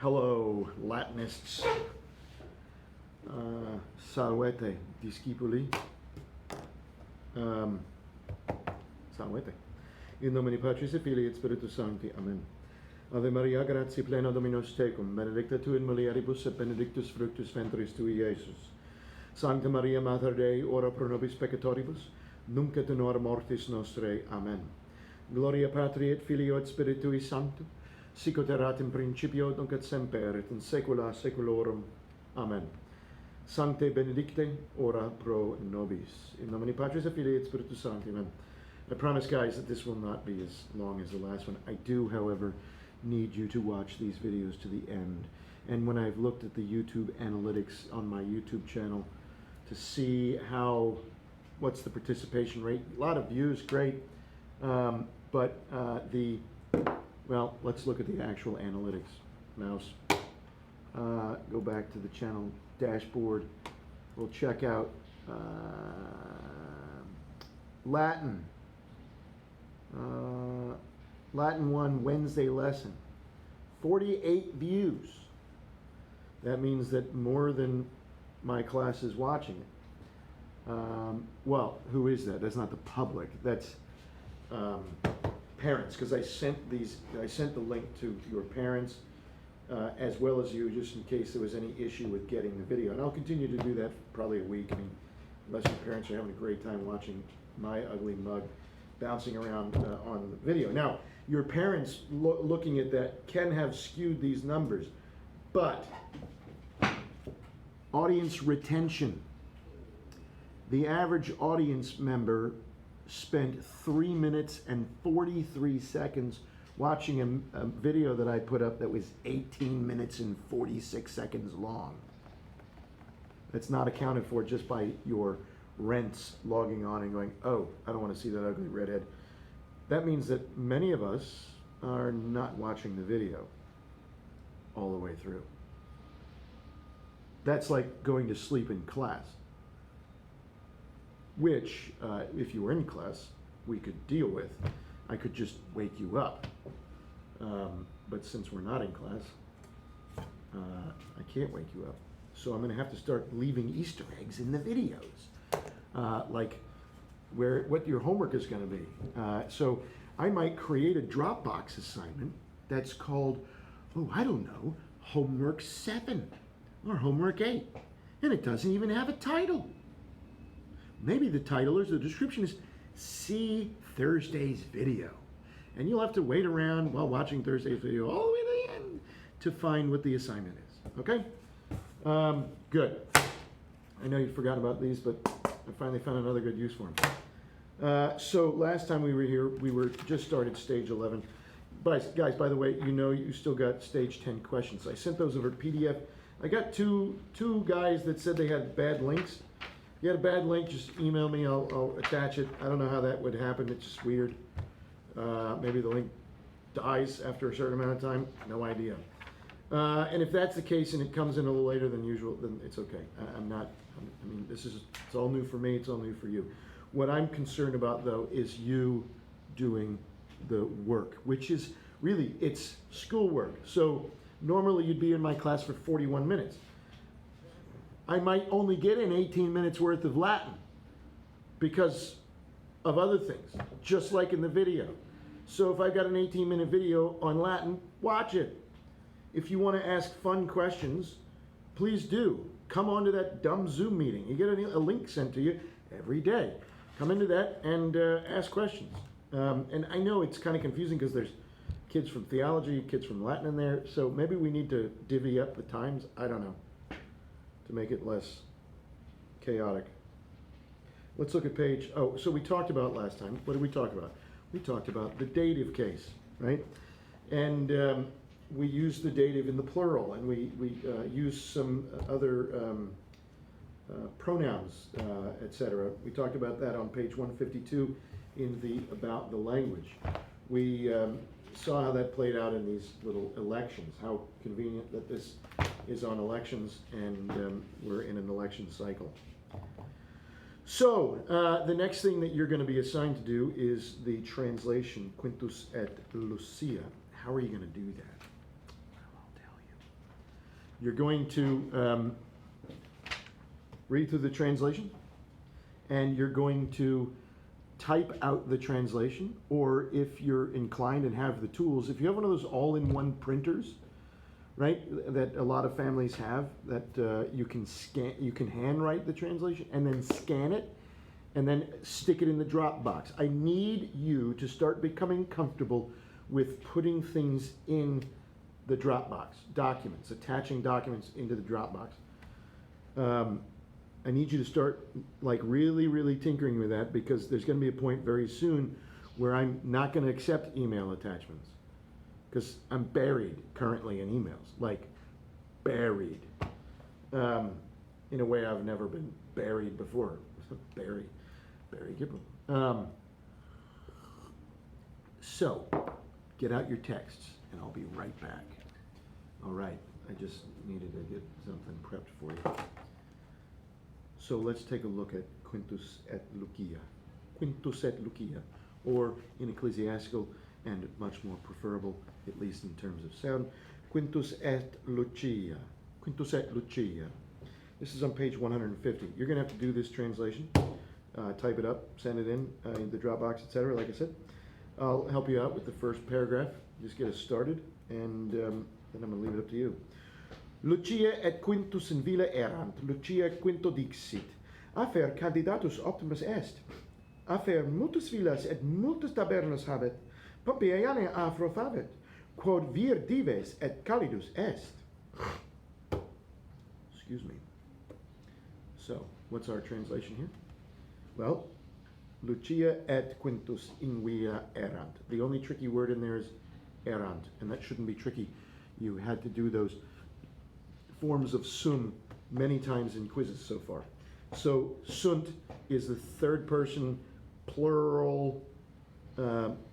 Hello, Latinists. Salvete, discipuli. Salvete. In nomine Patris et Filii et Spiritus Sancti. Amen. Ave Maria, gratia plena Dominus tecum, benedicta tu in mulieribus et benedictus fructus ventris tui, Iesus. Sancta Maria, Mater Dei, ora pro nobis peccatoribus, nunc et in hora mortis nostrae. Amen. Gloria Patri et Filio et Spiritui Sancto, sic ut erat in principio, nunc et semper, et in saecula saeculorum. Amen. Sancte benedicte, ora pro nobis. In nomine Patris et Filii et Spiritus Sancti. Amen. I promise, guys, that this will not be as long as the last one. I do, however, need you to watch these videos to the end. And when I've looked at the YouTube analytics on my YouTube channel to see what's the participation rate, a lot of views, great. Well, let's look at the actual analytics. Mouse. Go back to the channel dashboard. We'll check out Latin. Latin 1 Wednesday lesson. 48 views. That means that more than my class is watching it. Well, who is that? That's not the public. That's parents, because I sent the link to your parents as well as you, just in case there was any issue with getting the video. And I'll continue to do that for probably a week. I mean, unless your parents are having a great time watching my ugly mug bouncing around on the video. Now, your parents looking at that can have skewed these numbers, but audience retention. The average audience member spent 3 minutes and 43 seconds watching a video that I put up that was 18 minutes and 46 seconds long. That's not accounted for just by your rents logging on and going, oh, I don't want to see that ugly redhead. That means that many of us are not watching the video all the way through. That's like going to sleep in class, which, if you were in class, we could deal with. I could just wake you up. But since we're not in class, I can't wake you up. So I'm going to have to start leaving Easter eggs in the videos, like what your homework is going to be. So I might create a Dropbox assignment that's called, oh, I don't know, Homework 7 or Homework 8. And it doesn't even have a title. Maybe the title or the description is See Thursday's Video. And you'll have to wait around while watching Thursday's video all the way to the end to find what the assignment is. Okay? Good. I know you forgot about these, but I finally found another good use for them. So last time we were here, we were just started stage 11. But guys, by the way, you know you still got stage 10 questions. I sent those over to PDF. I got two guys that said they had bad links. If you had a bad link, just email me. I'll attach it. I don't know how that would happen. It's just weird. Maybe the link dies after a certain amount of time. No idea. And if that's the case and it comes in a little later than usual, then it's okay. It's all new for me. It's all new for you. What I'm concerned about, though, is you doing the work, which is really, it's schoolwork. So normally you'd be in my class for 41 minutes. I might only get in 18 minutes worth of Latin because of other things, just like in the video. So if I've got an 18-minute video on Latin, watch it. If you want to ask fun questions, please do. Come on to that dumb Zoom meeting. You get a link sent to you every day. Come into that and ask questions. And I know it's kind of confusing because there's kids from theology, kids from Latin in there, so maybe we need to divvy up the times, I don't know, to make it less chaotic. Let's look at page, so we talked about last time, what did we talk about? We talked about the dative case, right? And we used the dative in the plural, and we used some other pronouns, etc. We talked about that on page 152 in the about the language. We saw how that played out in these little elections, how convenient that this is on elections, and we're in an election cycle. So, the next thing that you're going to be assigned to do is the translation, Quintus et Lucia. How are you going to do that? Well, I'll tell you. You're going to read through the translation, and you're going to type out the translation, or if you're inclined and have the tools, if you have one of those all-in-one printers, right, that a lot of families have, that you can scan, you can handwrite the translation and then scan it and then stick it in the Dropbox. I need you to start becoming comfortable with putting things in the Dropbox, documents, attaching documents into the Dropbox. I need you to start like really tinkering with that, because there's going to be a point very soon where I'm not going to accept email attachments, because I'm buried currently in emails, like buried, in a way I've never been buried before. Barry Gibbon. So, get out your texts, and I'll be right back. All right, I just needed to get something prepped for you. So let's take a look at Quintus et Lucia. Quintus et Lucia, or in ecclesiastical and much more preferable, at least in terms of sound, Quintus et Lucia. Quintus et Lucia. This is on page 150. You're going to have to do this translation, type it up, send it in the Dropbox, etc. Like I said, I'll help you out with the first paragraph. Just get us started, and then I'm going to leave it up to you. Lucia et Quintus in villa erant, Lucia Quinto dixit, afer candidatus optimus est, afer multus villas et multus tabernas habet, Pompeiane afro favet, quod vir dives et calidus est. Excuse me. So, what's our translation here? Well, Lucia et Quintus in villa erant. The only tricky word in there is erant, and that shouldn't be tricky. You had to do those forms of sum many times in quizzes so far. So sunt is the third person plural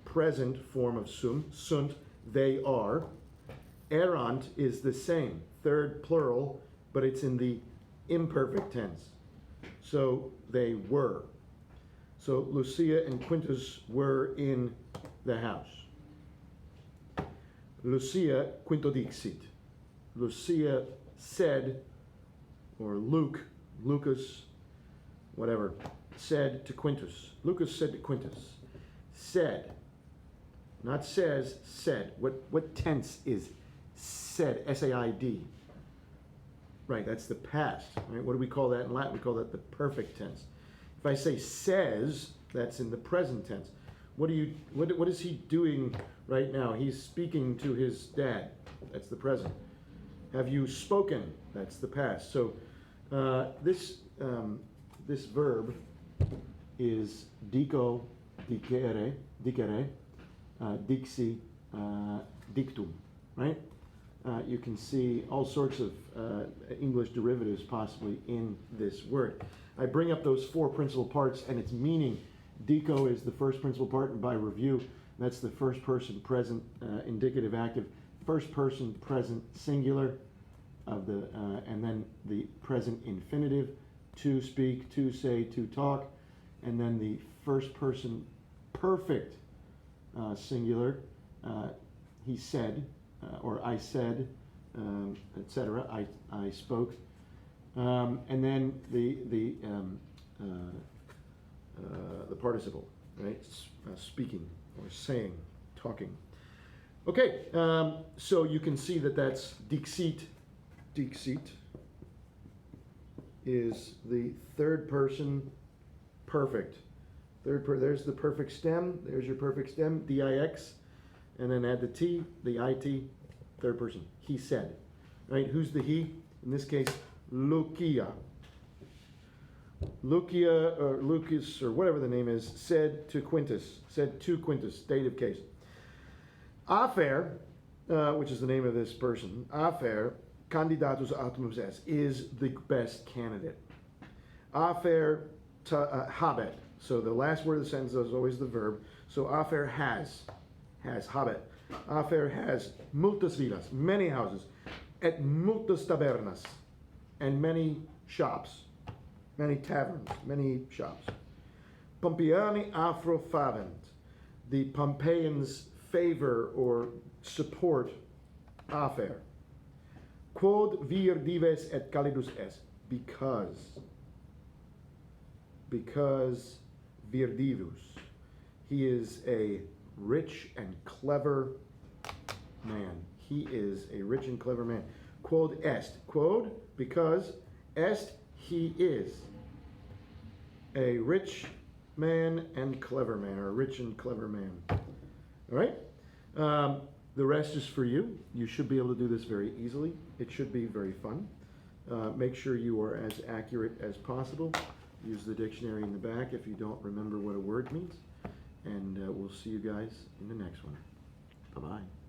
present form of sum. Sunt, they are. Erant is the same, third plural, but it's in the imperfect tense. So they were. So Lucia and Quintus were in the house. Lucia Quinto dixit. Lucia said, or Lucas, whatever, said to Quintus. Lucas said to Quintus. Said, not says, said. What tense is said? S-A-I-D. Right, that's the past. Right? What do we call that in Latin? We call that the perfect tense. If I say says, that's in the present tense. What is he doing right now? He's speaking to his dad. That's the present. Have you spoken? That's the past. So this verb is dico, dicere, dixi, dictum, right? You can see all sorts of English derivatives possibly in this word. I bring up those four principal parts and its meaning. Dico is the first principal part, and by review, that's the first person present indicative active. First person present singular of the and then the present infinitive, to speak, to say, to talk, and then the first person perfect singular, he said, or I said, etc. I spoke, and then the participle, right? Speaking or saying, talking. Okay, so you can see that that's dixit. Dixit is the third person perfect. There's the perfect stem. There's your perfect stem, dix, and then add the t, the it, third person. He said, right? Who's the he? In this case, Lucia. Lucia or Lucas or whatever the name is said to Quintus. Dative case. Afer, which is the name of this person. Afer candidatus optimus est, is the best candidate. Afer habet. So the last word of the sentence is always the verb. So afer has habet. Afer has multas villas, many houses, et multas tabernas, and many shops, many taverns, many shops. Pompeiani afro favent. The Pompeians favor or support afer. Quod vir dives et calidus est. Because vir divus. He is a rich and clever man. He is a rich and clever man. Quod est. Quod, because est, he is a rich man and clever man, or a rich and clever man. All right? The rest is for you. You should be able to do this very easily. It should be very fun. Make sure you are as accurate as possible. Use the dictionary in the back if you don't remember what a word means. And we'll see you guys in the next one. Bye-bye.